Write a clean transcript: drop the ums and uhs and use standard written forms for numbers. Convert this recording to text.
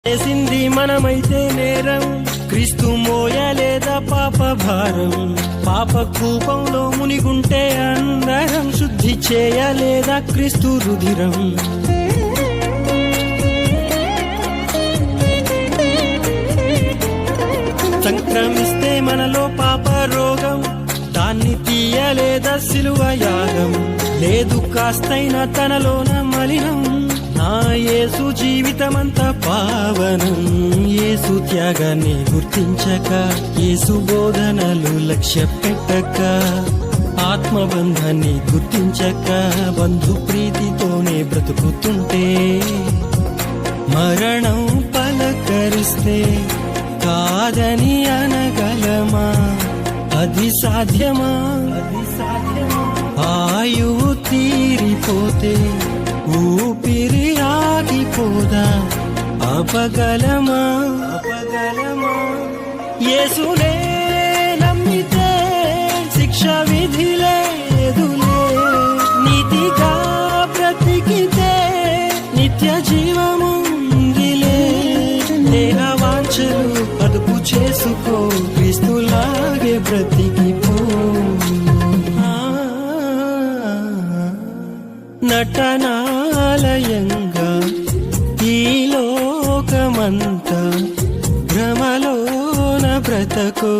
చేసింది మనమైతే నేరం, క్రీస్తు మోయలేదా పాప భారం. పాప కూపంలో మునిగుంటే అందరం శుద్ధి చేయలేదా క్రీస్తు రుధిరం. సంక్రమిస్తే మనలో పాప రోగం, దాన్ని తీయలేదా సిలువ యాగం. లేదు కాస్తైనా తనలోన మలినం, నా యేసు జీవితమంతా పావనం. యేసు త్యాగాన్ని గుర్తించక, యేసు బోధనలు లక్ష్య పెట్టక, ఆత్మబంధాన్ని గుర్తించక, బంధు ప్రీతితోనే బ్రతుకుతుంటే, మరణం పలకరిస్తే కాదని అనగలమా? అది సాధ్యమా? ఆయువు తీరిపోతే ఊపిరి ఆగిపోదా? అపగలమా? యేసునే నమ్మితే శిక్ష విధి లేదులే, నీతిగా బ్రతికితే నిత్య జీవముందిలే. దేహ వాంఛలు అదుపు చేసుకో, క్రీస్తులాగే బ్రతికిపో. నటనాలయంగా ఈ లోకమంతా భ్రమలోన బ్రతకో.